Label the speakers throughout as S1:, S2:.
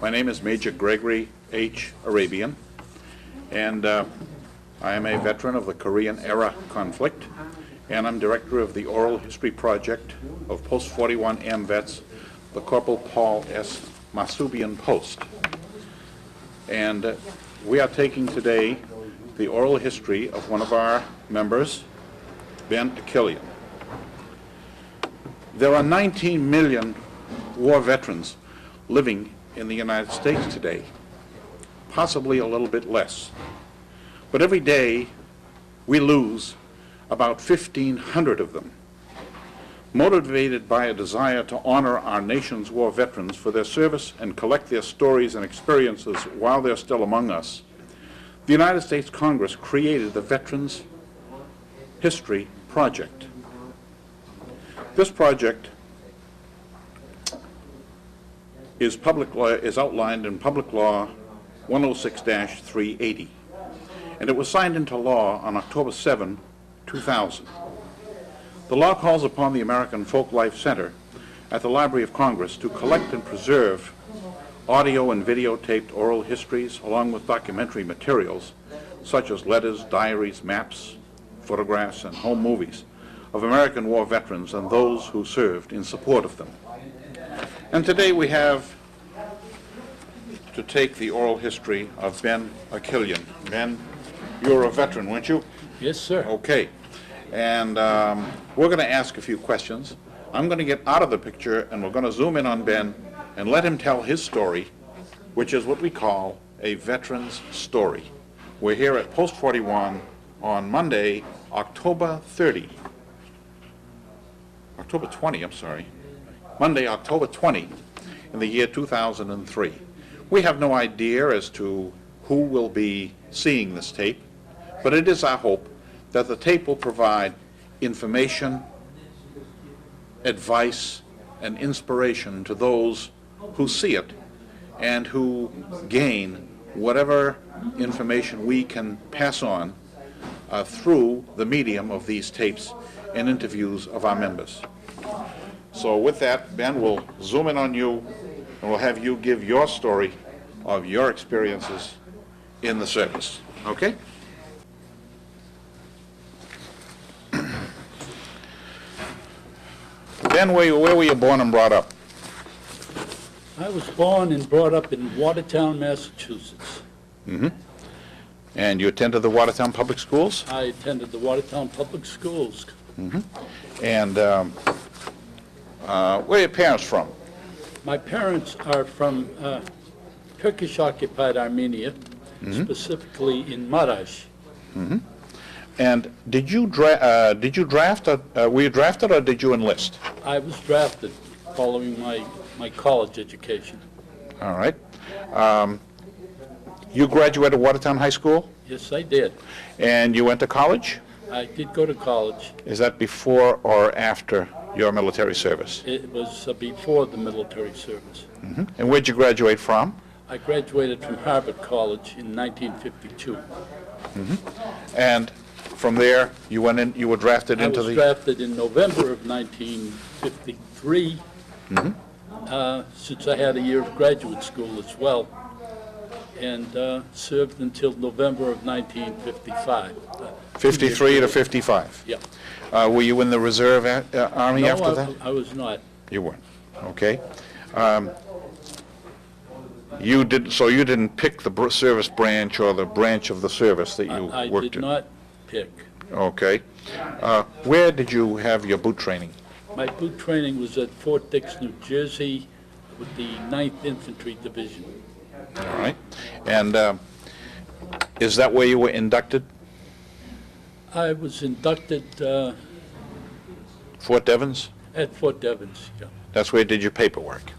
S1: My name is Major Gregory H. Arabian, and I am a veteran of the Korean-era conflict, and I'm director of the Oral History Project of Post-41 AMVETS, the Corporal Paul S. Masubian Post. And we are taking today the oral history of one of our members, Ben Akillian. There are 19 million war veterans living in the United States today, possibly a little bit less. But every day we lose about 1,500 of them. Motivated by a desire to honor our nation's war veterans for their service and collect their stories and experiences while they're still among us, the United States Congress created the Veterans History Project. This project is outlined in Public Law 106-380, and it was signed into law on October 7, 2000. The law calls upon the American Folklife Center at the Library of Congress to collect and preserve audio and videotaped oral histories along with documentary materials such as letters, diaries, maps, photographs, and home movies of American war veterans and those who served in support of them. And today we have to take the oral history of Ben Akillian. Ben, you're a veteran, weren't you?
S2: Yes, sir.
S1: Okay. And we're going to ask a few questions. I'm going to get out of the picture and we're going to zoom in on Ben and let him tell his story, which is what we call a veteran's story. We're here at Post 41 on Monday, October 20, I'm sorry. Monday, October 20, in the year 2003. We have no idea as to who will be seeing this tape, but it is our hope that the tape will provide information, advice, and inspiration to those who see it and who gain whatever information we can pass on through the medium of these tapes and interviews of our members. So with that, Ben, we'll zoom in on you and we'll have you give your story of your experiences in the service. Okay? Ben, where were you born and brought up?
S2: I was born and brought up in Watertown, Massachusetts.
S1: Mm-hmm. And you attended the Watertown Public Schools?
S2: I attended the Watertown Public Schools.
S1: Mm-hmm. And where are your parents from?
S2: My parents are from Turkish-occupied Armenia, specifically in Marash.
S1: Mm-hmm. And did you draft? Were you drafted or did you enlist?
S2: I was drafted following my college education.
S1: All right. You graduated Watertown High School?
S2: Yes, I did.
S1: And you went to college?
S2: I did go to college.
S1: Is that before or after your military service?
S2: It was before the military service.
S1: Mm-hmm. And where'd you graduate from?
S2: I graduated from Harvard College in 1952.
S1: Mm-hmm. And from there, you went in. You were drafted into the.
S2: I was drafted in November of 1953.
S1: Mm-hmm.
S2: Since I had a year of graduate school as well, and served until November of 1955.
S1: 53 to 55.
S2: Yeah.
S1: Were you in the reserve army
S2: No,
S1: after that?
S2: I was not.
S1: You weren't. Okay. You did. So you didn't pick the service branch or the branch of the service that you
S2: I
S1: worked
S2: did
S1: in.
S2: not pick.
S1: Okay. Where did you have your boot training?
S2: My boot training was at Fort Dix, New Jersey, with the 9th Infantry Division.
S1: All right. And is that where you were inducted?
S2: I was inducted
S1: Fort Devens?
S2: at Fort Devens, yeah.
S1: That's where you did your paperwork.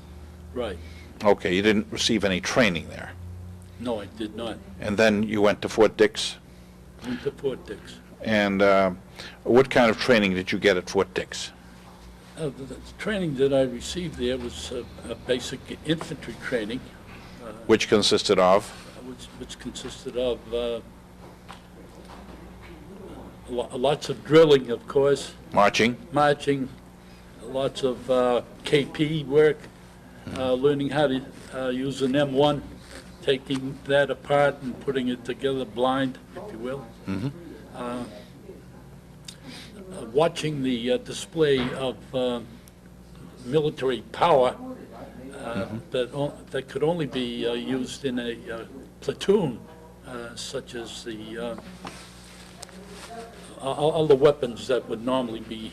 S2: Right.
S1: Okay. You didn't receive any training there.
S2: No, I did not.
S1: And then you went to Fort Dix?
S2: Went to Fort Dix.
S1: And what kind of training did you get at Fort Dix?
S2: The training that I received there was a basic infantry training.
S1: Which consisted of?
S2: Which consisted of lots of drilling, of course.
S1: Marching?
S2: Marching, lots of KP work, learning how to use an M1, taking that apart and putting it together blind, if you will. Watching the display of military power that could only be used in a platoon, such as the all the weapons that would normally be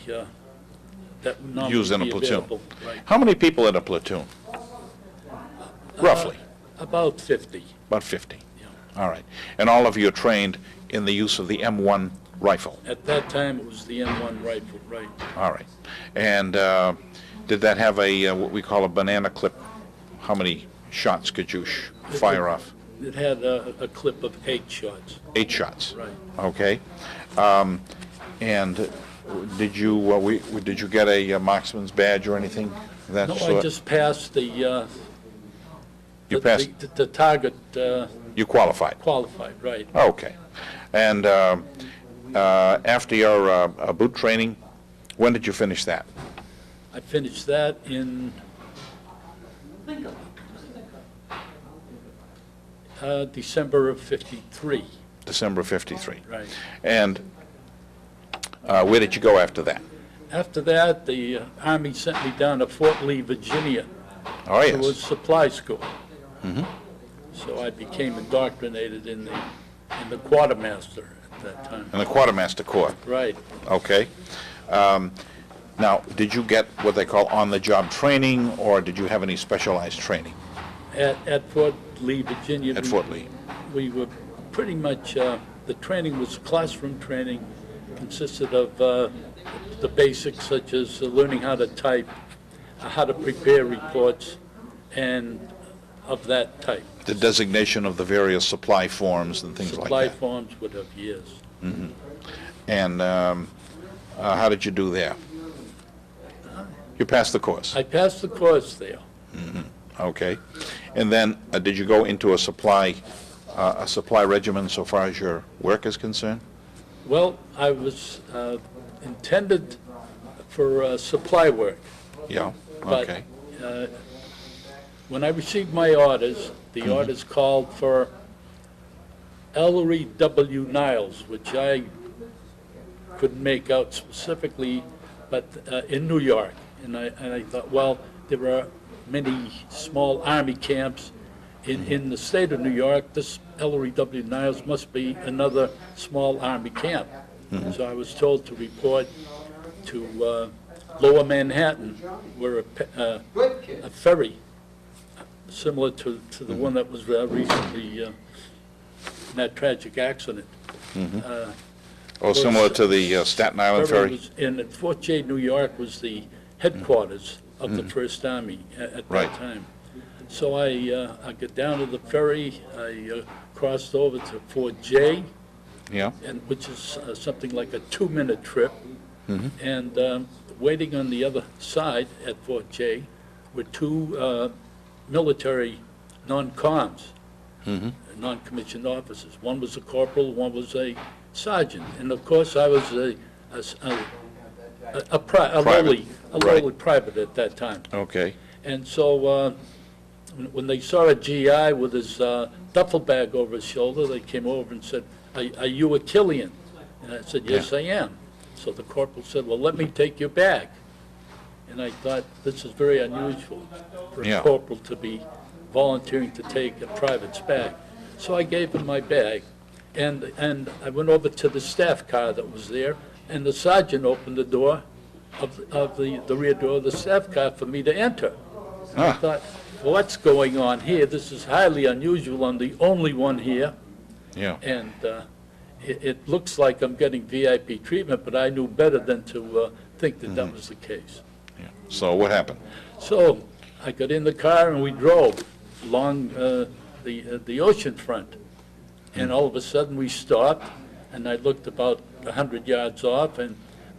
S1: Used in a platoon.
S2: available. Right.
S1: How many people in a platoon? Roughly?
S2: About 50.
S1: About 50?
S2: Yeah.
S1: All right. And all of you are trained in the use of the M1 rifle?
S2: At that time, it was the M1 rifle, right?
S1: All right. And did that have a, what we call a banana clip? How many shots could you fire off?
S2: It had a clip of 8 shots.
S1: 8 shots?
S2: Right.
S1: Okay. And did you get a marksman's badge or anything of that
S2: No,
S1: sort?
S2: I just passed
S1: You passed,
S2: the target
S1: you qualified?
S2: qualified, right.
S1: Okay. And after your boot training, when did you finish that?
S2: I finished that in December of '53.
S1: December of '53.
S2: Right.
S1: And where did you go after that?
S2: After that, the Army sent me down to Fort Lee, Virginia.
S1: Oh,
S2: It was
S1: yes.
S2: supply school. So I became indoctrinated in the quartermaster at that time.
S1: In the Quartermaster Corps.
S2: Right.
S1: Okay. Now, did you get what they call on-the-job training, or did you have any specialized training
S2: At Fort Lee, Virginia.
S1: at Fort Lee?
S2: We were pretty much, the training was classroom training, consisted of the basics such as learning how to type, how to prepare reports, and of that type.
S1: The designation of the various supply forms and things like
S2: Supply
S1: that.
S2: forms would have, yes.
S1: And how did you do there? You passed the course?
S2: I passed the course there.
S1: Okay. And then, did you go into a supply regimen so far as your work is concerned?
S2: Well, I was intended for supply work,
S1: Yeah,
S2: but
S1: okay.
S2: when I received my orders, the orders called for Ellery W. Niles, which I couldn't make out specifically, but in New York. And I thought, well, there are many small Army camps in the state of New York. This Ellery W. Niles must be another small Army camp. So I was told to report to Lower Manhattan, where a ferry, similar to the one that was recently in that tragic accident.
S1: Similar to the Staten Island ferry?
S2: was in at Fort J, New York, was the headquarters of the First Army at
S1: Right.
S2: that time. So I got down to the ferry, I crossed over to Fort J,
S1: Yeah,
S2: and which is something like a 2-minute trip. And waiting on the other side at Fort J were 2 military non-coms, non-commissioned officers. One was a corporal, one was a sergeant. And of course, I was a lowly private at that time.
S1: okay.
S2: And so when they saw a GI with his duffel bag over his shoulder, they came over and said, are you Akillian? And I said, yes, I am. So the corporal said, well, let me take your bag. And I thought, this is very unusual for a
S1: Yeah.
S2: corporal to be volunteering to take a private's bag. So I gave him my bag, and I went over to the staff car that was there, and the sergeant opened the door of the rear door of the staff car for me to enter. I
S1: Ah.
S2: thought, well, what's going on here? This is highly unusual. I'm the only one here,
S1: Yeah,
S2: and it looks like I'm getting VIP treatment, but I knew better than to think that that was the case.
S1: yeah. So what happened?
S2: So I got in the car and we drove along the ocean front. And all of a sudden we stopped, and I looked about 100 yards off, and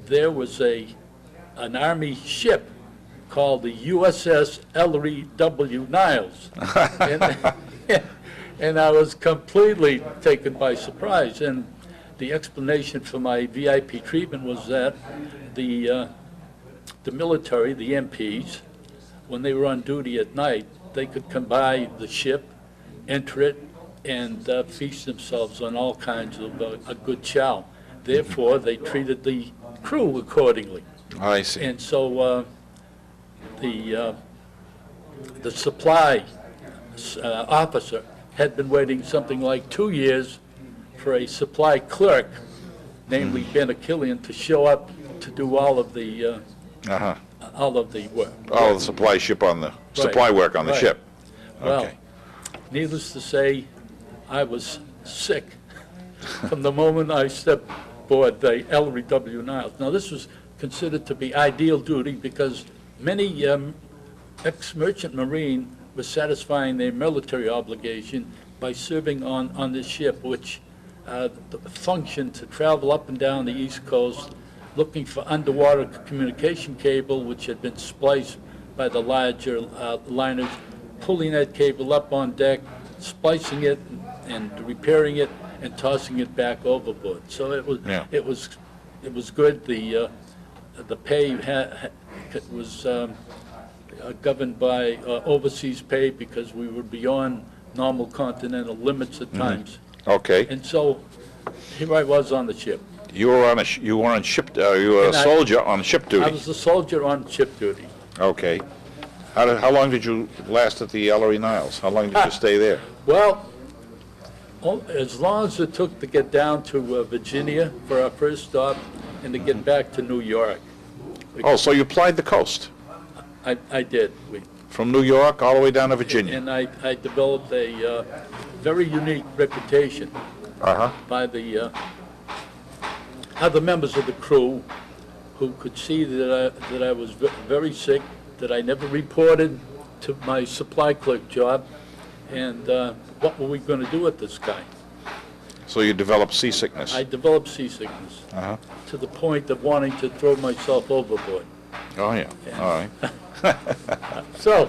S2: there was an Army ship called the USS Ellery W. Niles. And I was completely taken by surprise. And the explanation for my VIP treatment was that the military, the MPs, when they were on duty at night, they could come by the ship, enter it, and feast themselves on all kinds of a good chow. Therefore, they treated the crew accordingly.
S3: I see.
S2: And so the supply officer had been waiting something like 2 years for a supply clerk, namely Ben Akillian, to show up to do all of the work.
S3: All the supply supply work on the
S2: right.
S3: ship.
S2: Well,
S3: Okay.
S2: needless to say, I was sick from the moment I stepped aboard the Ellery W. Niles. Now, this was considered to be ideal duty because many ex-merchant marine were satisfying their military obligation by serving on this ship, which functioned to travel up and down the East Coast, looking for underwater communication cable, which had been spliced by the larger liners, pulling that cable up on deck, splicing it and repairing it, and tossing it back overboard. So it was good. The pay was governed by overseas pay because we were beyond normal continental limits at times.
S3: Okay.
S2: And so here I was on the ship.
S3: You were on you were on ship. You were a
S2: And
S3: soldier on ship duty.
S2: I was a soldier on ship duty.
S3: Okay. How long did you last at the Ellery Niles? How long did you stay there?
S2: Well, as long as it took to get down to Virginia for our first stop and to get back to New York.
S3: Oh, so you plied the coast
S2: I did.
S3: from New York all the way down to Virginia.
S2: And I developed a very unique reputation by the other members of the crew who could see that I was very sick, that I never reported to my supply clerk job, and what were we going to do with this guy?
S3: So you developed seasickness.
S2: I developed seasickness to the point of wanting to throw myself overboard.
S3: Oh, yeah. All right.
S2: So,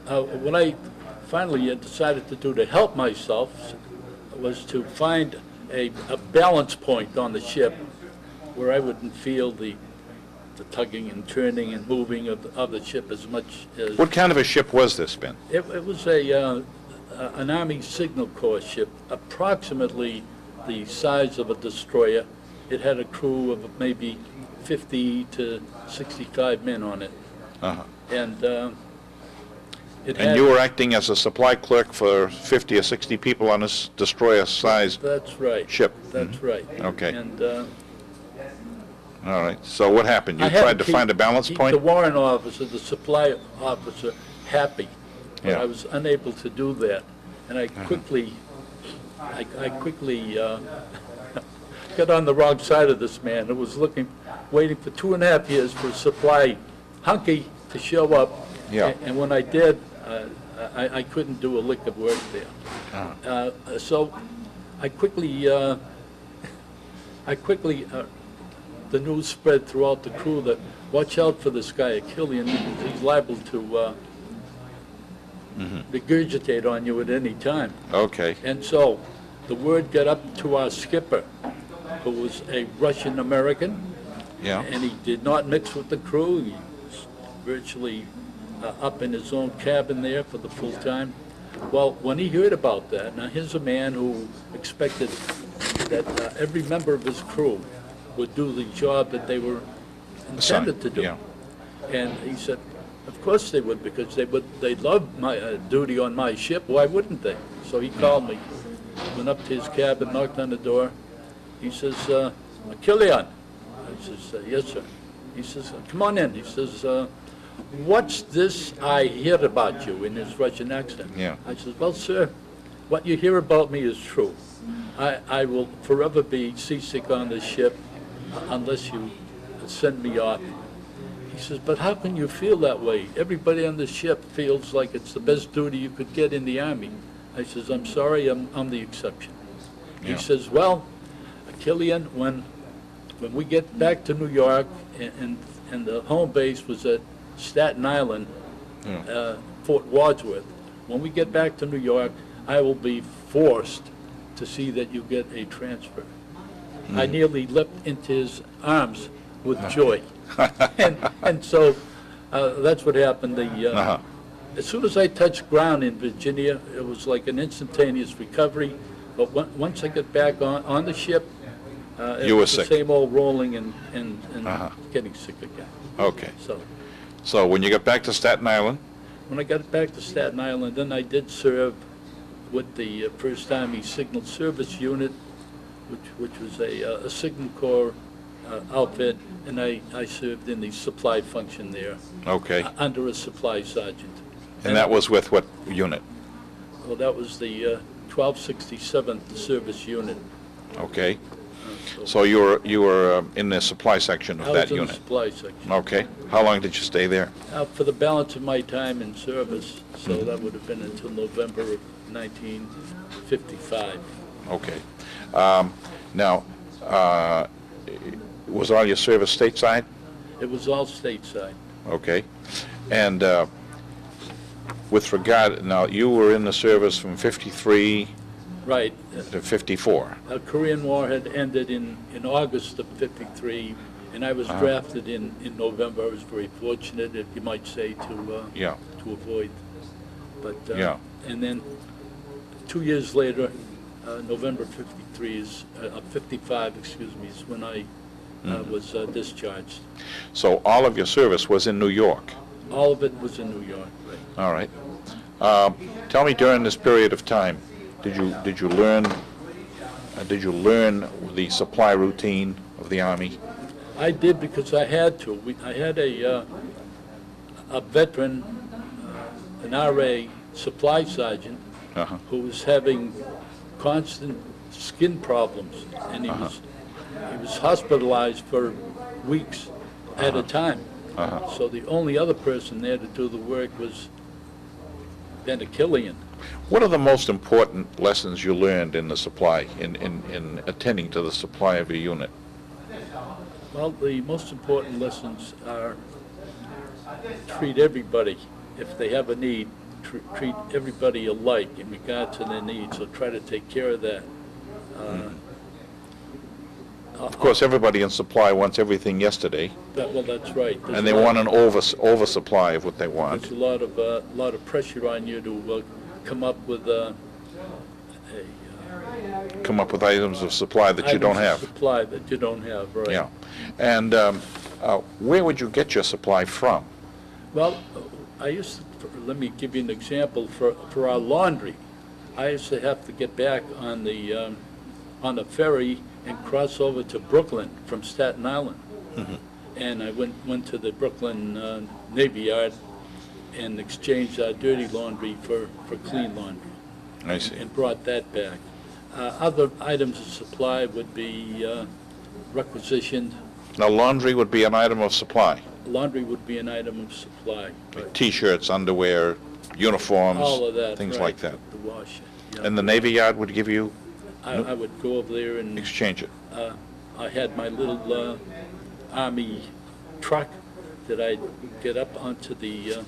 S2: what I finally decided to do to help myself was to find a balance point on the ship where I wouldn't feel the tugging and turning and moving of the ship as much as...
S3: What kind of a ship was this, Ben?
S2: It was an Army Signal Corps ship, approximately the size of a destroyer. It had a crew of maybe 50 to 65 men on it. And it had...
S3: And you were acting as a supply clerk for 50 or 60 people on this destroyer-sized
S2: That's right.
S3: ship?
S2: That's right.
S3: Okay.
S2: And
S3: All right. So what happened? You
S2: I had
S3: tried to find a balance
S2: keep
S3: point?
S2: the warrant officer, the supply officer, happy. But
S3: Yeah.
S2: I was unable to do that. And I quickly got on the wrong side of this man who was waiting for 2.5 years for a supply hunky to show up.
S3: Yeah.
S2: And when I did, I couldn't do a lick of work there. So I quickly, the news spread throughout the crew that watch out for this guy, Akillian, he's liable to regurgitate on you at any time.
S3: Okay.
S2: And so the word got up to our skipper, who was a Russian American,
S3: Yeah.
S2: and he did not mix with the crew. He was virtually up in his own cabin there for the full time. Well, when he heard about that, now here's a man who expected that every member of his crew would do the job that they were intended to do.
S3: Yeah.
S2: And he said, of course they would, because they loved my duty on my ship. Why wouldn't they? So he called me, went up to his cabin, knocked on the door. He says, Akillian. I says, yes, sir. He says, come on in. He says, what's this I hear about you, in his Russian accent?
S3: Yeah.
S2: I says, well, sir, what you hear about me is true. I will forever be seasick on this ship unless you send me off. He says, but how can you feel that way? Everybody on the ship feels like it's the best duty you could get in the Army. I says, I'm sorry, I'm the exception.
S3: Yeah.
S2: He says, well, Akillian, when we get back to New York, and the home base was at Staten Island, Fort Wadsworth, when we get back to New York, I will be forced to see that you get a transfer. I nearly leapt into his arms with joy. And so that's what happened.
S3: Uh-huh.
S2: As soon as I touched ground in Virginia, it was like an instantaneous recovery. But once I got back on the ship, it
S3: You were
S2: was
S3: sick.
S2: the same old rolling and
S3: Uh-huh.
S2: getting sick again.
S3: Okay.
S2: So
S3: When you got back to Staten Island,
S2: when I got back to Staten Island, then I did serve with the First Army Signal Service Unit, which was a Signal Corps outfit, and I served in the supply function there.
S3: okay.
S2: Under a supply sergeant.
S3: And that was with what unit?
S2: Well, that was the 1267th Service Unit.
S3: Okay. So you were in the supply section of that
S2: I was in the
S3: unit?
S2: supply section.
S3: Okay. How long did you stay there?
S2: For the balance of my time in service, so
S3: Mm-hmm.
S2: that would have been until November of 1955.
S3: Okay. Now, was all your service stateside?
S2: It was all stateside.
S3: Okay. And with regard, now, you were in the service from 53
S2: Right.
S3: to 54.
S2: The Korean War had ended in August of '53, and I was
S3: Uh-huh.
S2: drafted in November. I was very fortunate, if you might say,
S3: Yeah,
S2: to avoid. But
S3: Yeah.
S2: And then 2 years later, November 55, excuse me, is when I was discharged.
S3: so all of your service was in New York?
S2: All of it was in New York. Right.
S3: All right. Tell me, during this period of time, did you learn the supply routine of the Army?
S2: I did because I had to. I had a veteran, an RA supply sergeant,
S3: Uh-huh.
S2: who was having constant skin problems, and he was hospitalized for weeks at a time. So the only other person there to do the work was then Akillian.
S3: What are the most important lessons you learned in the supply, in attending to the supply of your unit?
S2: Well, the most important lessons are treat everybody, if they have a need, treat everybody alike in regard to their needs, so try to take care of that.
S3: Of course, everybody in supply wants everything yesterday,
S2: Well, that's right. There's
S3: and they
S2: a lot-
S3: want an oversupply of what they want.
S2: There's a lot of pressure on you to come up with
S3: Come up with items of supply that you don't
S2: items of
S3: have.
S2: supply that you don't have, right?
S3: Yeah. And where would you get your supply from?
S2: Well, I used to, let me give you an example. For our laundry, I used to have to get back on the ferry and cross over to Brooklyn from Staten Island. And I went to the Brooklyn Navy Yard and exchanged our dirty laundry for clean laundry,
S3: I see.
S2: and brought that back. Other items of supply would be requisitioned.
S3: Now, laundry would be an item of supply.
S2: Laundry would be an item of supply.
S3: Like T-shirts, underwear, uniforms,
S2: All of that.
S3: things
S2: right,
S3: like that.
S2: The wash. Yeah.
S3: And the Navy Yard would give you,
S2: I would go over there and
S3: exchange it.
S2: I had my little Army truck that I'd get up onto the,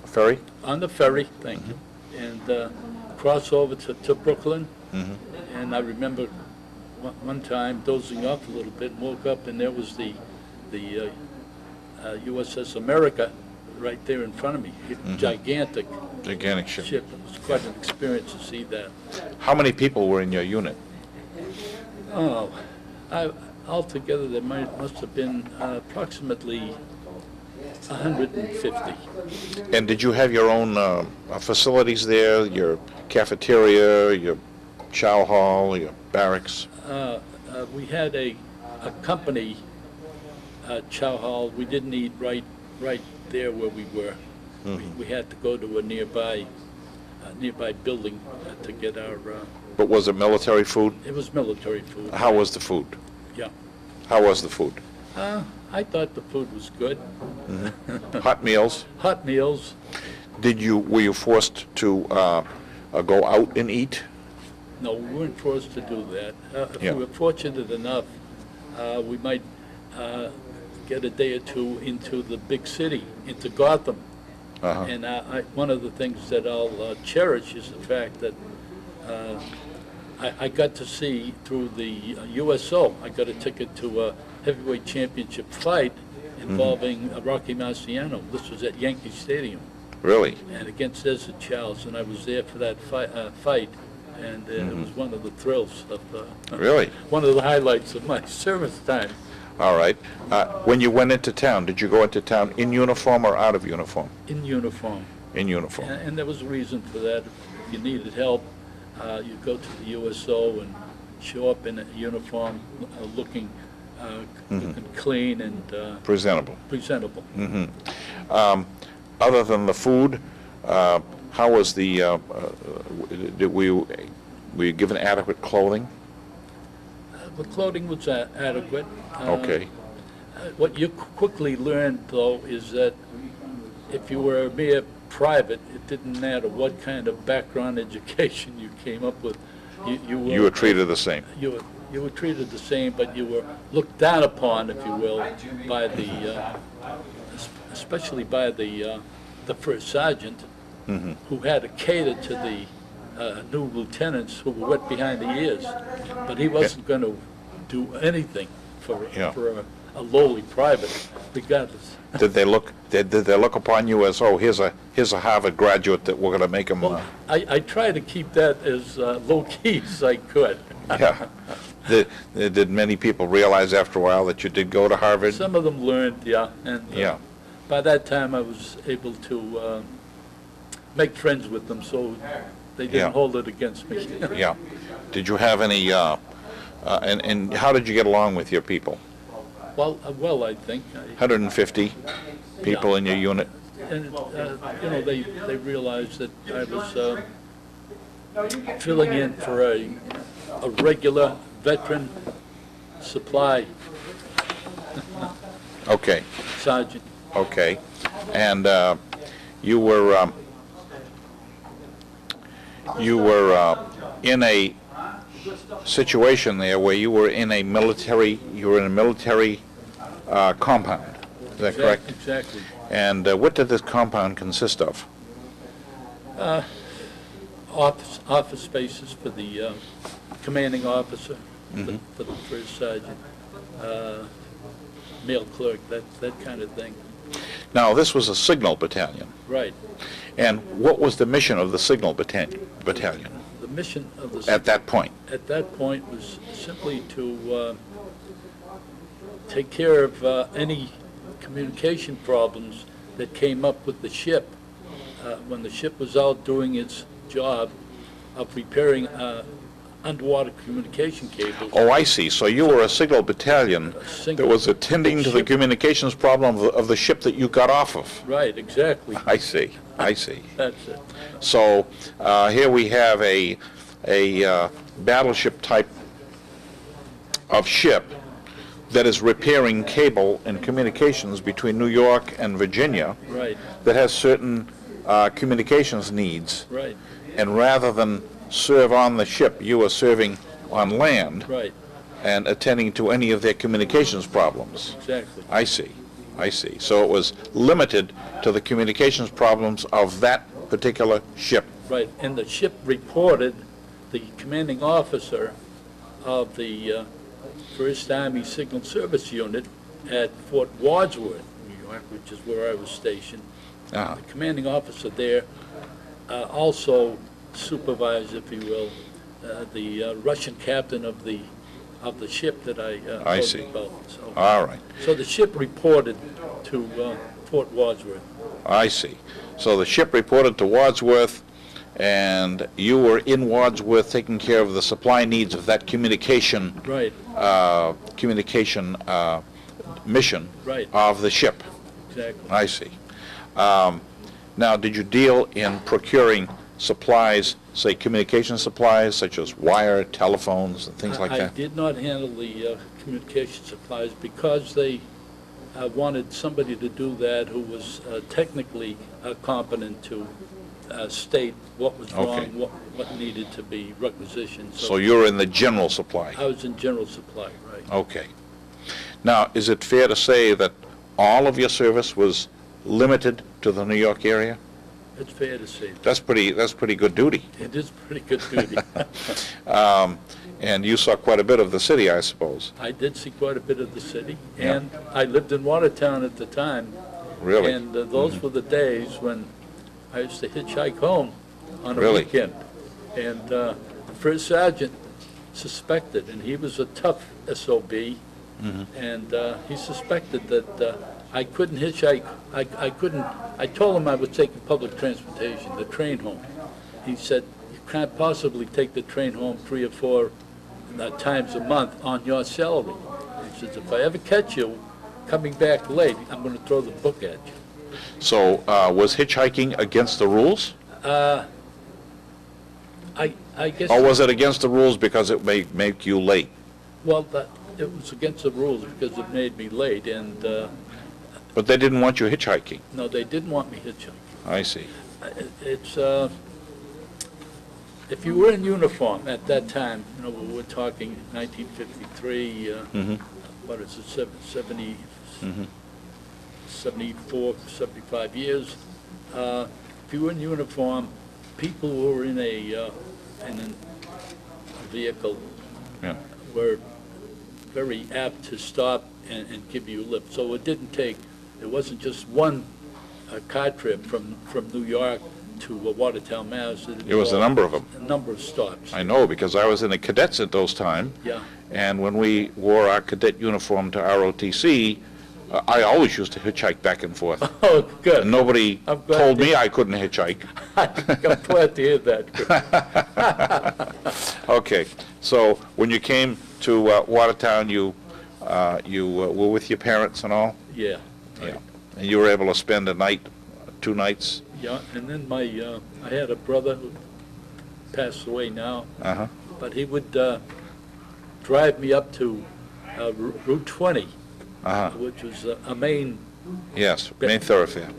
S3: Ferry?
S2: on the ferry, thank you, and cross over to Brooklyn. And I remember one time dozing off a little bit, and woke up, and there was the USS America right there in front of me, gigantic
S3: Gigantic ship.
S2: ship. It was quite an experience to see that.
S3: How many people were in your unit?
S2: Oh, altogether there must have been approximately 150.
S3: And did you have your own facilities there, your cafeteria, your chow hall, your barracks?
S2: We had a company chow hall. We didn't eat right there where we were. We had to go to a nearby building to get our.
S3: But was it military food?
S2: It was military food.
S3: How was the food?
S2: Yeah.
S3: How was the food?
S2: I thought the food was good.
S3: Hot meals?
S2: Hot meals.
S3: Were you forced to go out and eat?
S2: No, we weren't forced to do that. If
S3: Yeah.
S2: we were fortunate enough, we might get a day or two into the big city, into Gotham. And one of the things that I'll cherish is the fact that I got to see through the USO, I got a ticket to heavyweight championship fight involving Rocky Marciano. This was at Yankee Stadium,
S3: Really?
S2: and against Ezra Charles, and I was there for that fight, and it was one of the thrills of
S3: Really?
S2: one of the highlights of my service time.
S3: All right. When you went into town, did you go into town in uniform or out of uniform?
S2: In uniform.
S3: In uniform.
S2: And there was a reason for that. If you needed help, you go to the USO and show up in a uniform, looking clean and
S3: Presentable.
S2: presentable.
S3: Other than the food, how was were you given adequate clothing?
S2: The clothing was adequate.
S3: Okay.
S2: What you quickly learned, though, is that if you were a mere private, it didn't matter what kind of background education you came up with.
S3: You were treated the same.
S2: You were treated the same, but you were looked down upon, if you will, by especially by the first sergeant, who had to cater to the new lieutenants who were wet behind the ears. But he wasn't going to do anything for a lowly private, regardless.
S3: Did they look upon you as, oh, here's a Harvard graduate that we're going to make him?
S2: Well, I try to keep that as low key as I could.
S3: Yeah. Did many people realize after a while that you did go to Harvard?
S2: Some of them learned, yeah, and
S3: Yeah.
S2: by that time I was able to make friends with them, so they didn't
S3: Yeah.
S2: hold it against me.
S3: Yeah. Did you have any? And how did you get along with your people?
S2: Well, I think.
S3: 150 people in your unit.
S2: And, they realized that I was filling in for a regular veteran supply
S3: Okay.
S2: sergeant.
S3: Okay. And you were in a situation there where you were in a military compound. Is that correct?
S2: Exactly.
S3: And what did this compound consist of?
S2: Office spaces for the commanding officer, for the first sergeant, mail clerk, that kind of thing.
S3: Now, this was a signal battalion.
S2: Right.
S3: And what was the mission of the signal battalion
S2: The mission of the
S3: at that point?
S2: at that point was simply to take care of any communication problems that came up with the ship when the ship was out doing its job of repairing underwater communication cables.
S3: Oh, I see. So you were a signal battalion that was attending to the
S2: ship.
S3: communications problem of the ship that you got off of.
S2: Right, exactly.
S3: I see. I see.
S2: That's it.
S3: So here we have a battleship type of ship that is repairing cable and communications between New York and Virginia
S2: Right,
S3: that has certain communications needs.
S2: right,
S3: And rather than serve on the ship, you were serving on land
S2: right,
S3: and attending to any of their communications problems.
S2: exactly.
S3: I see. I see. So it was limited to the communications problems of that particular ship.
S2: Right, and the ship reported the commanding officer of the First Army Signal Service Unit at Fort Wadsworth, New York, which is where I was stationed.
S3: Ah,
S2: The commanding officer there also supervised, if you will, the Russian captain of the ship that I told
S3: see.
S2: you about. So,
S3: all right.
S2: so the ship reported to Fort Wadsworth.
S3: I see. So the ship reported to Wadsworth, and you were in Wadsworth taking care of the supply needs of that communication
S2: Right,
S3: mission
S2: right,
S3: of the ship.
S2: exactly.
S3: I see. Now, did you deal in procuring supplies, say communication supplies, such as wire, telephones, and things like
S2: I
S3: that?
S2: did not handle the communication supplies because they wanted somebody to do that who was technically competent to state what was wrong,
S3: Okay.
S2: what needed to be requisitioned.
S3: So you're in the general supply?
S2: I was in general supply, right.
S3: Okay. Now, is it fair to say that all of your service was limited to the New York area?
S2: It's fair to say.
S3: That's pretty good duty.
S2: It is pretty good duty.
S3: And you saw quite a bit of the city, I suppose.
S2: I did see quite a bit of the city,
S3: Yeah.
S2: and I lived in Watertown at the time.
S3: Really?
S2: And those were the days when I used to hitchhike home on a
S3: Really?
S2: weekend. And the first sergeant suspected, and he was a tough SOB, and he suspected that I couldn't hitchhike. I couldn't. I told him I was taking public transportation, the train home. He said, "You can't possibly take the train home 3 or 4 times a month on your salary." He says, "If I ever catch you coming back late, I'm going to throw the book at you."
S3: So was hitchhiking against the rules?
S2: I guess.
S3: Or was it against the rules because it may make you late?
S2: Well, it was against the rules because it made me late, and
S3: But they didn't want you hitchhiking.
S2: no, they didn't want me hitchhiking.
S3: I see.
S2: It's if you were in uniform at that time, we're talking 1953. What is it? 70, 74, 75 years. If you were in uniform, people who were in a vehicle
S3: Yeah.
S2: were very apt to stop and give you a lift. So it didn't take. It wasn't just one car trip from New York to Watertown, Mass.
S3: It was a number of them.
S2: A number of stops.
S3: I know, because I was in the cadets at those time,
S2: Yeah.
S3: and when we wore our cadet uniform to ROTC, I always used to hitchhike back and forth.
S2: Oh, good.
S3: And nobody
S2: I'm glad
S3: told
S2: to-
S3: me I couldn't hitchhike.
S2: I'm glad to hear that.
S3: Okay, so when you came to Watertown, you were with your parents and all?
S2: Yeah.
S3: Yeah. And you were able to spend a night, 2 nights?
S2: Yeah, and then I had a brother who passed away now,
S3: Uh-huh.
S2: but he would drive me up to Route 20,
S3: Uh-huh.
S2: which was a main
S3: Yes, main thoroughfare.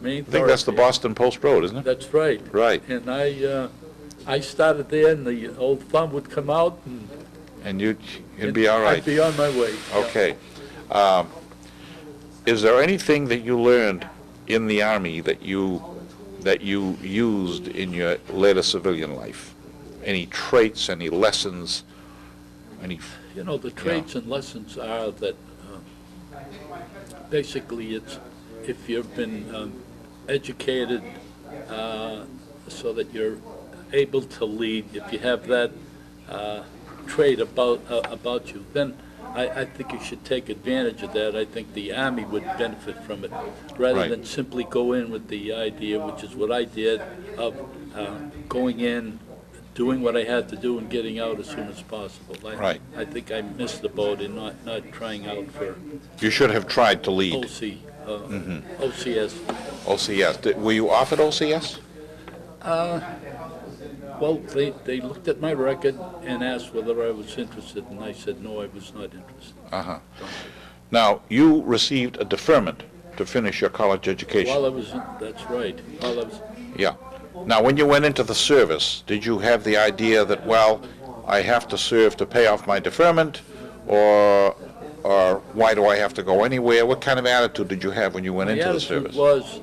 S2: main.
S3: I think that's the Boston Post Road, isn't it?
S2: That's right.
S3: Right.
S2: And I started there, and the old thumb would come out, and
S3: And you'd be all
S2: I'd
S3: right.
S2: be on my way. Yeah.
S3: Okay. Is there anything that you learned in the Army that you used in your later civilian life? Any traits, any lessons, any?
S2: The traits and lessons are that basically it's if you've been educated so that you're able to lead, if you have that trait about you, then I think you should take advantage of that. I think the Army would benefit from it, rather
S3: Right.
S2: than simply go in with the idea, which is what I did, of going in, doing what I had to do, and getting out as soon as possible.
S3: Right.
S2: I think I missed the boat in not trying out for
S3: You should have tried to lead.
S2: OC, OCS.
S3: OCS. Were you offered OCS?
S2: Well, they looked at my record and asked whether I was interested, and I said no, I was not interested.
S3: Uh-huh. Now, you received a deferment to finish your college education.
S2: While I was, that's right, while I was,
S3: Yeah. Now, when you went into the service, did you have the idea that, well, I have to serve to pay off my deferment, or why do I have to go anywhere? What kind of attitude did you have when you went
S2: the
S3: into the
S2: attitude
S3: service?
S2: was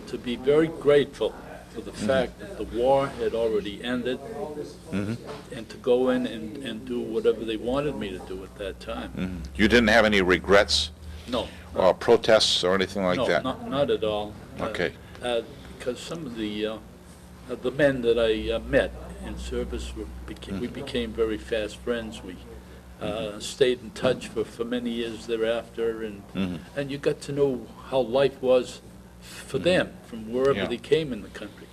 S2: to be very grateful for the fact that the war had already ended, and to go in and do whatever they wanted me to do at that time.
S3: You didn't have any regrets
S2: No,
S3: or protests or anything like
S2: no,
S3: that?
S2: not at all.
S3: Okay.
S2: Because some of the men that I met in service, we became very fast friends. We stayed in touch for many years thereafter, and you got to know how life was for them from wherever
S3: Yeah.
S2: they came in the country.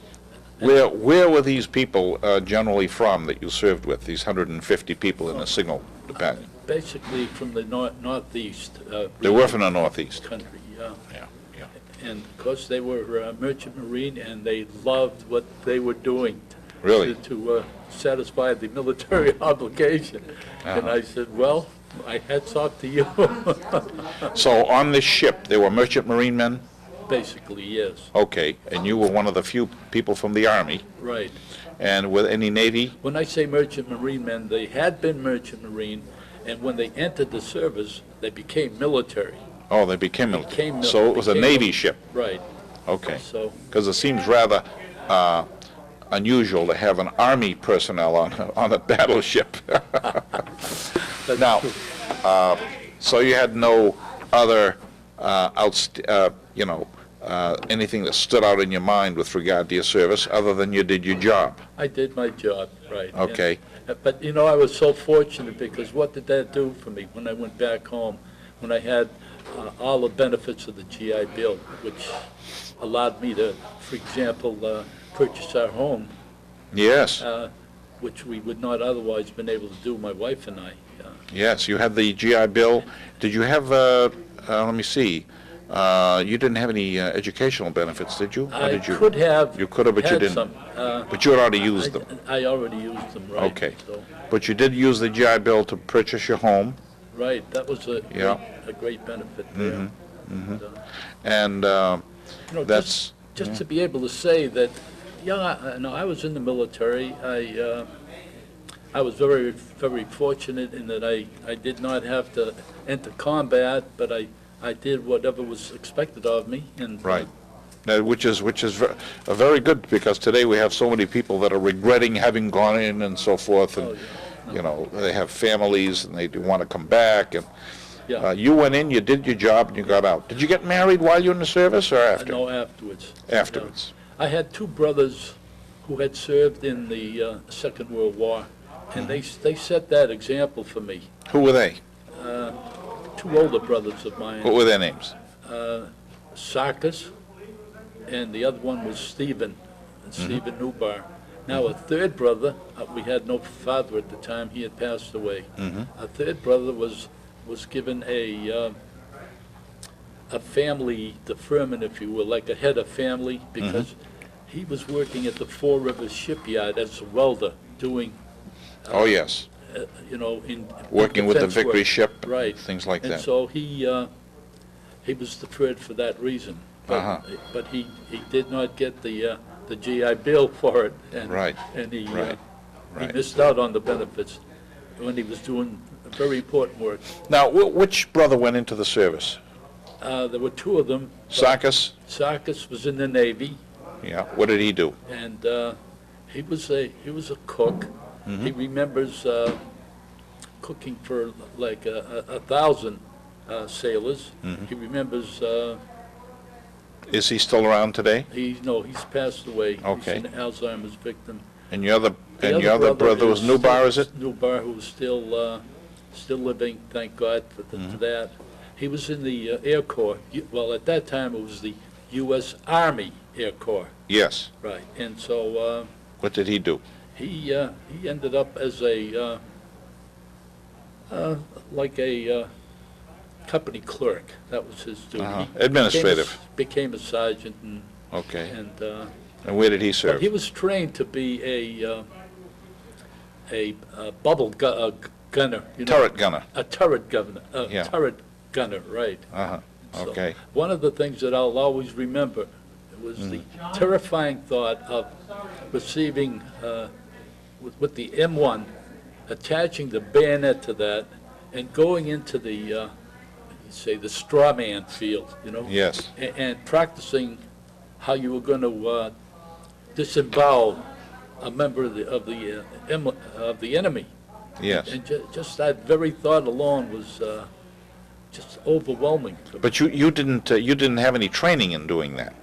S3: Where were these people generally from that you served with, these 150 people in a single battalion?
S2: Basically from the northeast.
S3: They were from the Northeast.
S2: Country, yeah.
S3: Yeah, yeah.
S2: And of course, they were merchant marine, and they loved what they were doing.
S3: Really?
S2: To satisfy the military obligation. And I said, well, my hat's off to you.
S3: So on this ship, there were merchant marine men?
S2: Basically, yes,
S3: Okay, and you were one of the few people from the Army.
S2: right.
S3: And with any Navy?
S2: When I say merchant marine men, they had been merchant marine, and when they entered the service, they became military.
S3: Oh, they became military. So it was a
S2: became
S3: Navy
S2: mil-
S3: ship.
S2: Right.
S3: Okay.
S2: So,
S3: Because it seems rather unusual to have an Army personnel on a battleship.
S2: that's
S3: Now,
S2: true.
S3: So you had no other, anything that stood out in your mind with regard to your service, other than you did your job?
S2: I did my job, right.
S3: Okay.
S2: But, I was so fortunate, because what did that do for me when I went back home, when I had all the benefits of the GI Bill, which allowed me to, for example, purchase our home,
S3: Yes,
S2: which we would not otherwise been able to do, my wife and I.
S3: yes, you had the GI Bill. Did you have, let me see, you didn't have any educational benefits, did you? Or
S2: I
S3: did you?
S2: could have
S3: You could have, but you
S2: had
S3: didn't.
S2: some.
S3: But you had already used them.
S2: I already used them, right.
S3: Okay.
S2: So,
S3: But you did use the GI Bill to purchase your home,
S2: right, that was
S3: Yeah.
S2: a great benefit there.
S3: and that's,
S2: Just to be able to say that, I was in the military. I was very, very fortunate in that I did not have to enter combat, but I did whatever was expected of me. And
S3: right. Which is very good, because today we have so many people that are regretting having gone in and so forth, and, they have families and they do want to come back, and
S2: Yeah.
S3: you went in, you did your job, and you got out. Did you get married while you were in the service, or after?
S2: No, afterwards.
S3: Afterwards.
S2: I had two brothers who had served in the Second World War, and they set that example for me.
S3: Who were they?
S2: Two older brothers of mine,
S3: What were their names?
S2: Sarkis, and the other one was Stephen Newbar. Now, a third brother, we had no father at the time, he had passed away. A third brother was given a family deferment, if you will, like a head of family, because he was working at the Four Rivers shipyard as a welder, doing,
S3: Oh, yes.
S2: in
S3: Working with the
S2: defense work.
S3: Victory ship,
S2: Right.
S3: things like
S2: And
S3: that.
S2: so he was deferred for that reason.
S3: Uh-huh.
S2: But he did not get the GI Bill for it. And,
S3: Right,
S2: And he
S3: right.
S2: missed out on the benefits when he was doing very important work.
S3: Now, which brother went into the service?
S2: There were two of them.
S3: Sarkis?
S2: Sarkis was in the Navy,
S3: Yeah. What did he do?
S2: and he was a cook. He remembers cooking for like 1,000 sailors. He remembers.
S3: Is he still around today?
S2: He's passed away.
S3: Okay.
S2: He's an Alzheimer's victim.
S3: And your other
S2: The
S3: brother was Newbar, is it?
S2: Newbar, who was still living, thank God for that. He was in the Air Corps. Well, at that time, it was the U.S. Army Air Corps.
S3: Yes.
S2: Right. And so
S3: What did he do?
S2: he ended up as a like a company clerk. That was his duty. He
S3: Administrative.
S2: became a sergeant, and
S3: Okay.
S2: and
S3: where did he
S2: but
S3: serve?
S2: he was trained to be a bubble gunner.
S3: Turret gunner.
S2: A turret gunner.
S3: Yeah.
S2: Turret gunner, right.
S3: Uh-huh.
S2: So,
S3: Okay.
S2: one of the things that I'll always remember was the terrifying thought of receiving, with the M1, attaching the bayonet to that, and going into the, the straw man field,
S3: Yes.
S2: and practicing how you were going to disembowel a member of the enemy.
S3: Yes.
S2: And just that very thought alone was just overwhelming.
S3: But you didn't have any training in doing that.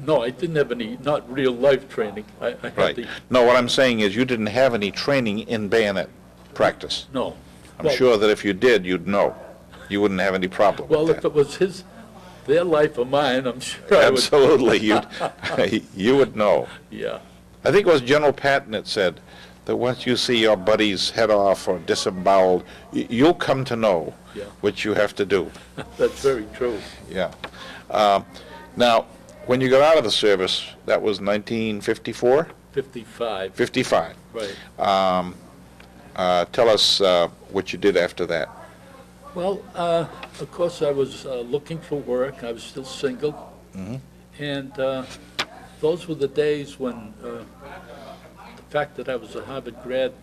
S2: No, I didn't have any, not real life training. I had
S3: Right. No, what I'm saying is you didn't have any training in bayonet practice.
S2: No.
S3: I'm
S2: Well-
S3: sure that if you did, you'd know. You wouldn't have any problem
S2: Well,
S3: with
S2: if
S3: that.
S2: it was their life or mine, I'm sure I would.
S3: Absolutely, you would know.
S2: Yeah,
S3: I think it was General Patton that said that once you see your buddy's head off or disemboweled, you'll come to know
S2: Yeah.
S3: what you have to do.
S2: that's very true.
S3: Yeah. Now, when you got out of the service, that was 1954?
S2: 55,
S3: 55.
S2: right.
S3: Tell us what you did after that.
S2: Well, of course, I was looking for work. I was still single. And those were the days when the fact that I was a Harvard grad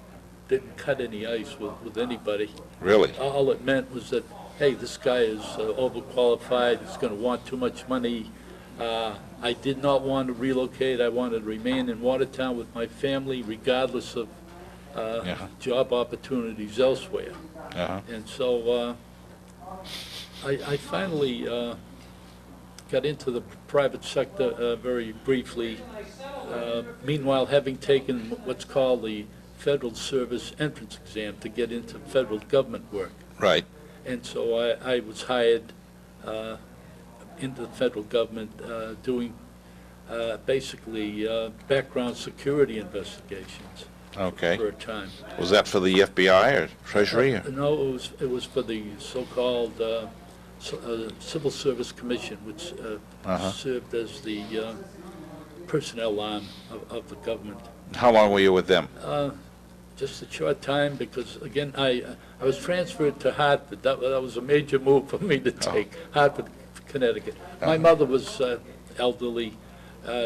S2: didn't cut any ice with anybody.
S3: Really?
S2: All it meant was that, hey, this guy is overqualified, he's going to want too much money, I did not want to relocate. I wanted to remain in Watertown with my family regardless of job opportunities elsewhere. And so I finally got into the private sector very briefly, meanwhile having taken what's called the Federal Service Entrance Exam to get into federal government work.
S3: Right.
S2: And so I was hired into the federal government doing basically background security investigations
S3: Okay.
S2: for a time.
S3: Was that for the FBI or Treasury? Or?
S2: No, it was for the so-called Civil Service Commission, which served as the personnel arm of the government.
S3: How long were you with them?
S2: Just a short time, because again, I was transferred to Hartford. That was a major move for me to take, Hartford, Connecticut. My mother was elderly.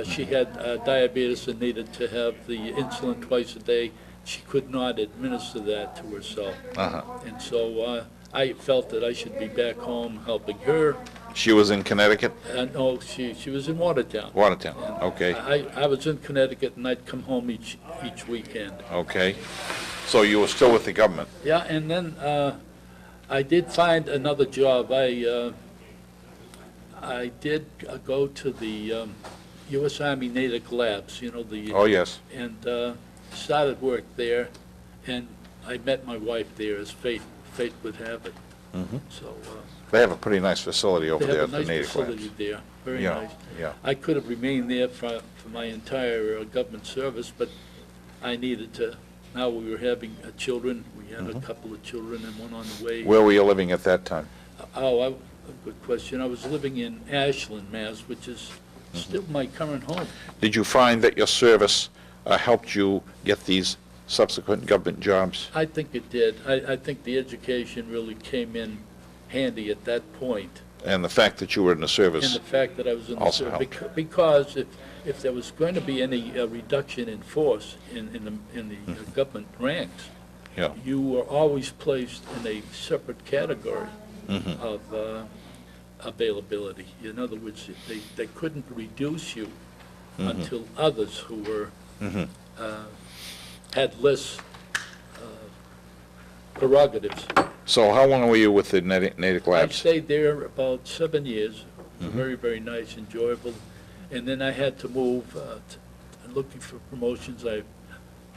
S2: She had diabetes and needed to have the insulin twice a day. She could not administer that to herself. And so I felt that I should be back home helping her.
S3: She was in Connecticut?
S2: No, she was in Watertown.
S3: Watertown,
S2: And
S3: okay.
S2: I was in Connecticut, and I'd come home each weekend.
S3: Okay. So you were still with the government?
S2: Yeah, and then I did find another job. I did go to the U.S. Army Natick Labs, you know,
S3: Oh, yes.
S2: and started work there, and I met my wife there, as fate would have it. So
S3: They have a pretty nice facility over
S2: they
S3: there
S2: have
S3: at
S2: a
S3: the
S2: nice
S3: Native
S2: facility
S3: Labs.
S2: there, very
S3: Yeah,
S2: nice.
S3: yeah.
S2: I could have remained there for my entire government service, but I needed to. Now we were having children. We had a couple of children and one on the way.
S3: Where were you living at that time?
S2: A good question. I was living in Ashland, Mass., which is still my current home.
S3: Did you find that your service helped you get these subsequent government jobs?
S2: I think it did. I think the education really came in handy at that point.
S3: And the fact that you were in the
S2: And
S3: service?
S2: the fact that I was in the
S3: Also
S2: service,
S3: helped.
S2: because if there was going to be any reduction in force in the government ranks,
S3: Yeah.
S2: you were always placed in a separate category of availability. In other words, they couldn't reduce you until others who were had less prerogatives.
S3: So how long were you with the Natick
S2: I
S3: Labs?
S2: stayed there about 7 years. Very, very nice, enjoyable. And then I had to move, looking for promotions. I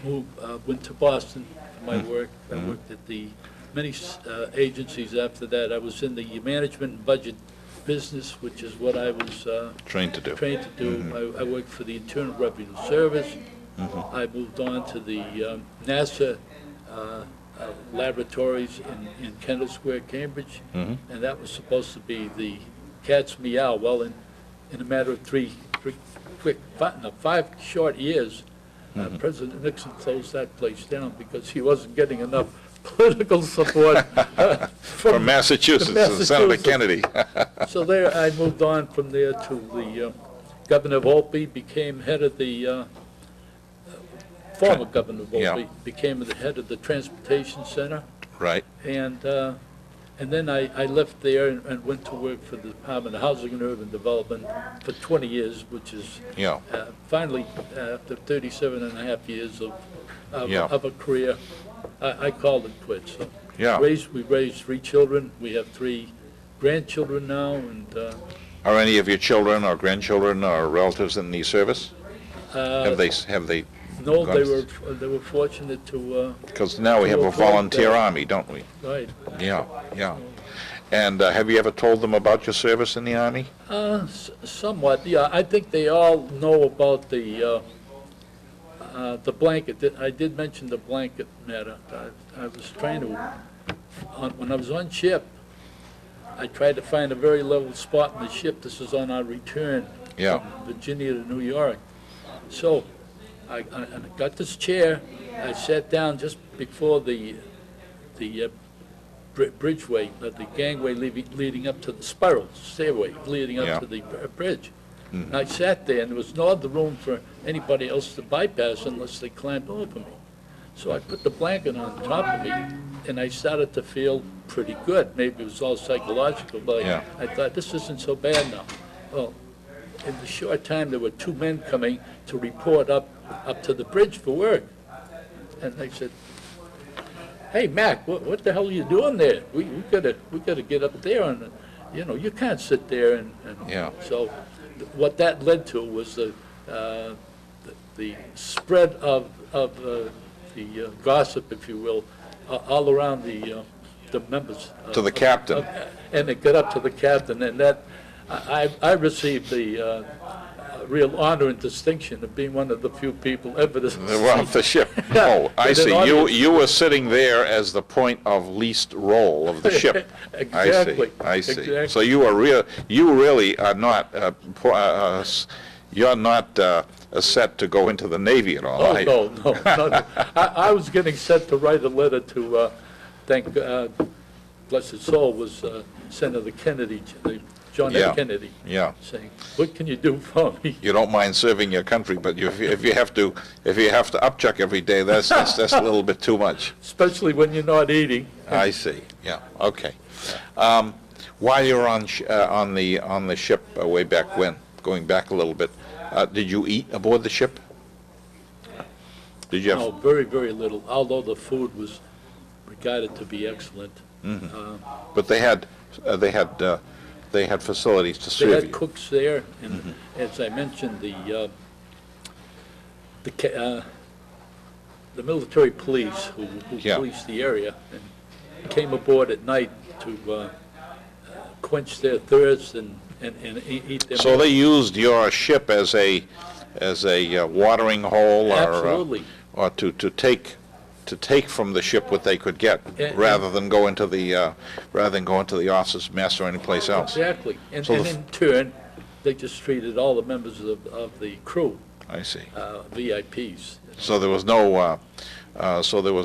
S2: moved, went to Boston for my work. I worked at the many agencies after that. I was in the management and budget business, which is what I was
S3: Trained to do.
S2: trained to do. I worked for the Internal Revenue Service. I moved on to the NASA laboratories in Kendall Square, Cambridge, and that was supposed to be the cat's meow. Well, in a matter of 5 short years, President Nixon closed that place down because he wasn't getting enough political support
S3: From Massachusetts, Senator Kennedy.
S2: So there, I moved on from there to the Governor Volpe, became head of the former Governor Volpe,
S3: Yeah.
S2: became the head of the Transportation Center,
S3: Right.
S2: and then I left there and went to work for the Department of Housing and Urban Development for 20 years, which is
S3: Yeah.
S2: finally, after 37 and a half years of
S3: Yeah.
S2: a career, I called it quits. So
S3: Yeah.
S2: we raised 3 children. We have 3 grandchildren now, and
S3: Are any of your children or grandchildren or relatives in the service? Have they?
S2: no,
S3: gone-
S2: they were fortunate to,
S3: Because now we have a
S2: to avoid
S3: volunteer
S2: that.
S3: army, don't we?
S2: right.
S3: Yeah, yeah. And have you ever told them about your service in the army?
S2: Somewhat, yeah. I think they all know about the blanket. I did mention the blanket matter. I was trying to, when I was on ship, I tried to find a very level spot in the ship. This is on our return
S3: Yeah.
S2: from Virginia to New York. So I got this chair. I sat down just before the bridgeway, the gangway leading up to the spiral stairway leading up
S3: Yeah.
S2: to the bridge. And I sat there, and there was no other room for anybody else to bypass unless they climbed over me. So I put the blanket on top of me, and I started to feel pretty good. Maybe it was all psychological, but
S3: Yeah.
S2: I thought, this isn't so bad now. Well, in the short time, there were two men coming to report up to the bridge for work. And they said, "Hey, Mac, what the hell are you doing there? We gotta get up there, and you can't sit there." And
S3: Yeah.
S2: so what that led to was the spread of the gossip, if you will, all around the members.
S3: To the captain.
S2: And it got up to the captain, and that I received the real honor and distinction of being one of the few people ever to
S3: Well, off the ship. Oh, I
S2: With an
S3: see.
S2: audience.
S3: You were sitting there as the point of least roll of the ship.
S2: Exactly.
S3: I see.
S2: Exactly.
S3: So you really are not, you're not set to go into the Navy at all,
S2: Oh,
S3: are you?
S2: no. I was getting set to write a letter to, thank, bless his soul, was Senator Kennedy, John
S3: Yeah.
S2: F. Kennedy,
S3: Yeah.
S2: saying, "What can you do for me?"
S3: You don't mind serving your country, but if you have to upchuck every day, that's a little bit too much.
S2: Especially when you're not eating.
S3: I see. Yeah. Okay. While you were on the ship way back when, going back a little bit, did you eat aboard the ship? Did you have?
S2: No, very, very little, although the food was regarded to be excellent.
S3: But they had facilities to
S2: They
S3: serve
S2: had
S3: you.
S2: cooks there, and as I mentioned, the military police who
S3: Yeah.
S2: policed the area and came aboard at night to quench their thirst and eat their
S3: So
S2: meals.
S3: they used your ship as a watering hole,
S2: Absolutely.
S3: or to take from the ship what they could get,
S2: And-
S3: rather than go into the office mess or any place else.
S2: Exactly. And
S3: So
S2: and
S3: the
S2: in turn, they just treated all the members of the crew,
S3: I see.
S2: VIPs.
S3: So there was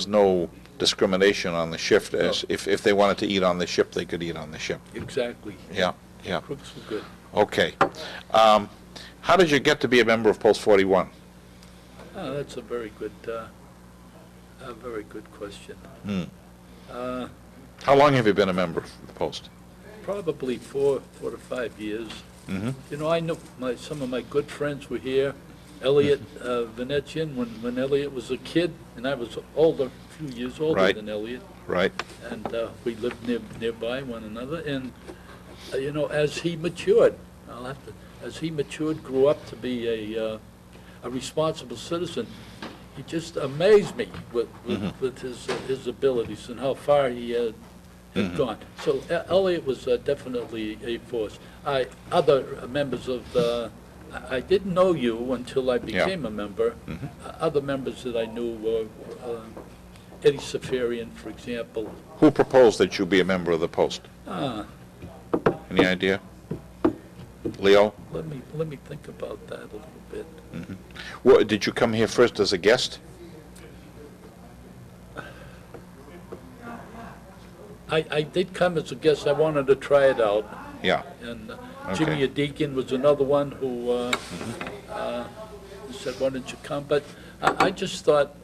S3: no discrimination on the shift, as if they wanted to eat on the ship, they could eat on the ship.
S2: Exactly.
S3: Yeah, yeah.
S2: Crooks were good.
S3: Okay. How did you get to be a member of Post 41?
S2: Oh, that's a very good question.
S3: How long have you been a member of the Post?
S2: Probably 4 to 5 years.
S3: Mm-hmm.
S2: I know some of my good friends were here. Elliot Venetian, when Elliot was a kid, and I was older, a few years older
S3: Right.
S2: than Elliot,
S3: Right.
S2: and we lived nearby one another. And as he matured, grew up to be a responsible citizen, he just amazed me with his abilities and how far he had gone. So Elliot was definitely a force. Other members of I didn't know you until I became a member. Other members that I knew were Eddie Safarian, for example.
S3: Who proposed that you be a member of the Post? Any idea? Leo?
S2: Let me think about that a little bit.
S3: Well, did you come here first as a guest?
S2: I did come as a guest. I wanted to try it out.
S3: Yeah.
S2: And
S3: Okay.
S2: Jimmy Adekin was another one who said, "Why don't you come?" But I just thought,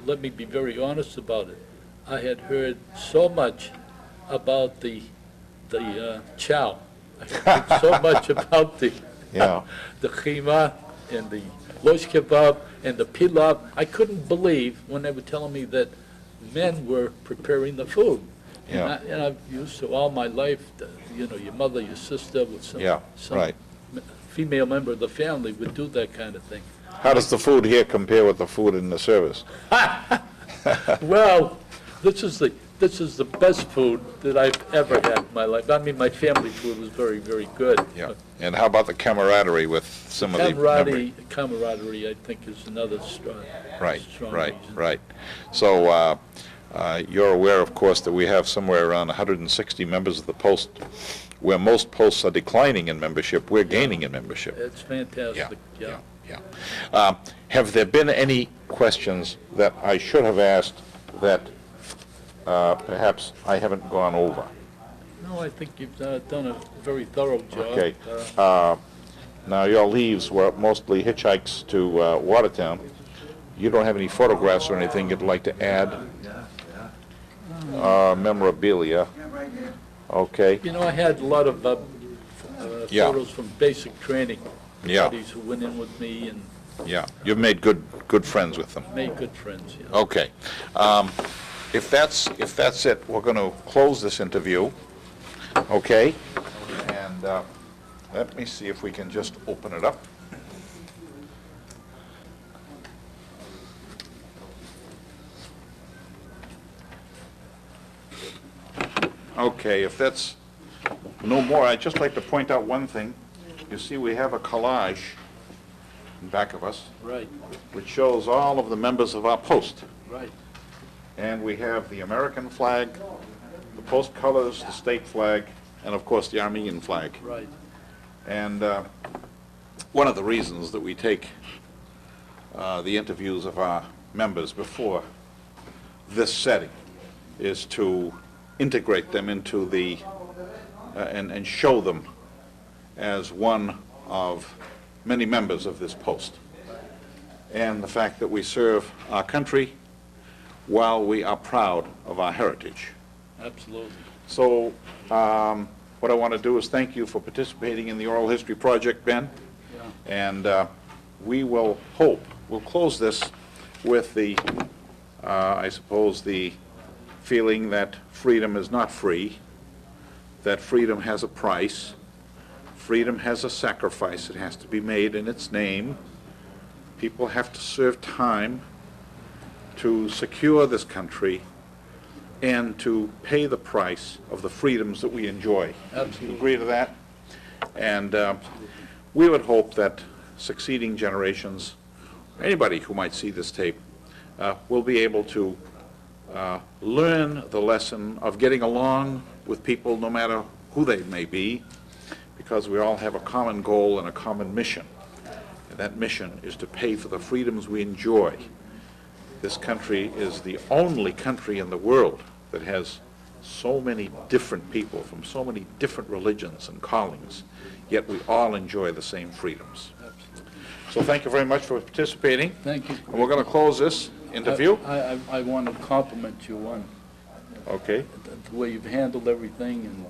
S2: let me be very honest about it. I had heard so much about the chow. I had heard so much about the
S3: Yeah.
S2: the khima and the losh kebab and the pilaf. I couldn't believe when they were telling me that men were preparing the food.
S3: Yeah.
S2: And I've used to all my life, your mother, your sister, with some
S3: right.
S2: female member of the family would do that kind of thing.
S3: How does the food here compare with the food in the service?
S2: Well, this is the best food that I've ever had in my life. I mean, my family food was very, very good.
S3: Yeah. And how about the camaraderie with some of the members?
S2: Camaraderie, I think, is another strong
S3: Right,
S2: strong
S3: right,
S2: reason.
S3: right. So you're aware, of course, that we have somewhere around 160 members of the Post, where most posts are declining in membership. We're gaining in membership.
S2: It's fantastic, yeah.
S3: Have there been any questions that I should have asked that perhaps I haven't gone over?
S2: No, I think you've done a very thorough job.
S3: Okay. Now, your leaves were mostly hitchhikes to Watertown. You don't have any photographs or anything you'd like to add? Memorabilia. Okay.
S2: I had a lot of
S3: Yeah.
S2: photos from basic training.
S3: Yeah.
S2: buddies who went in with me and
S3: Yeah, you've made good friends with them.
S2: made good friends, yeah.
S3: Okay. If that's it, we're going to close this interview, okay? And let me see if we can just open it up. Okay, if that's no more, I'd just like to point out one thing. You see, we have a collage in back of us,
S2: Right,
S3: which shows all of the members of our post.
S2: right.
S3: And we have the American flag, the post colors, the state flag, and of course the Armenian flag.
S2: Right.
S3: And one of the reasons that we take the interviews of our members before this setting is to integrate them into the, and show them as one of many members of this post. And the fact that we serve our country while we are proud of our heritage.
S2: Absolutely.
S3: So what I want to do is thank you for participating in the Oral History Project, Ben.
S2: Yeah.
S3: And we will hope, we'll close this with the, I suppose, the feeling that freedom is not free, that freedom has a price, freedom has a sacrifice that has to be made in its name. People have to serve time to secure this country and to pay the price of the freedoms that we enjoy.
S2: Absolutely.
S3: Agree to that? And we would hope that succeeding generations, anybody who might see this tape, will be able to learn the lesson of getting along with people no matter who they may be, because we all have a common goal and a common mission. And that mission is to pay for the freedoms we enjoy. This country is the only country in the world that has so many different people from so many different religions and callings, yet we all enjoy the same freedoms.
S2: Absolutely.
S3: So thank you very much for participating.
S2: Thank you.
S3: And we're going to close this interview.
S2: I want to compliment you on
S3: Okay.
S2: the way you've handled everything, and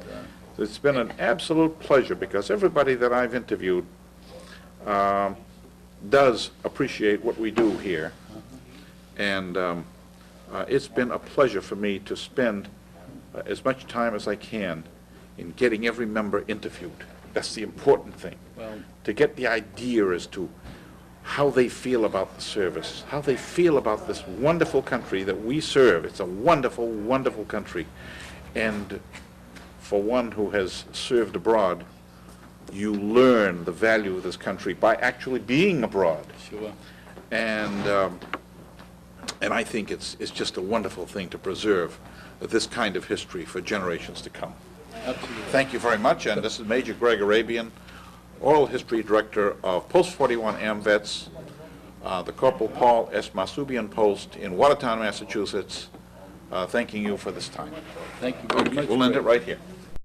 S3: It's been an absolute pleasure, because everybody that I've interviewed does appreciate what we do here. And it's been a pleasure for me to spend as much time as I can in getting every member interviewed. That's the important thing,
S2: well,
S3: to get the idea as to how they feel about the service, how they feel about this wonderful country that we serve. It's a wonderful, wonderful country. And for one who has served abroad, you learn the value of this country by actually being abroad.
S2: sure.
S3: And I think it's just a wonderful thing to preserve this kind of history for generations to come.
S2: Absolutely.
S3: Thank you very much, and this is Major Greg Arabian, Oral History Director of Post 41 AMVETS, the Corporal Paul S. Masubian Post in Watertown, Massachusetts, thanking you for this time.
S2: Thank you very much.
S3: We'll end it right here.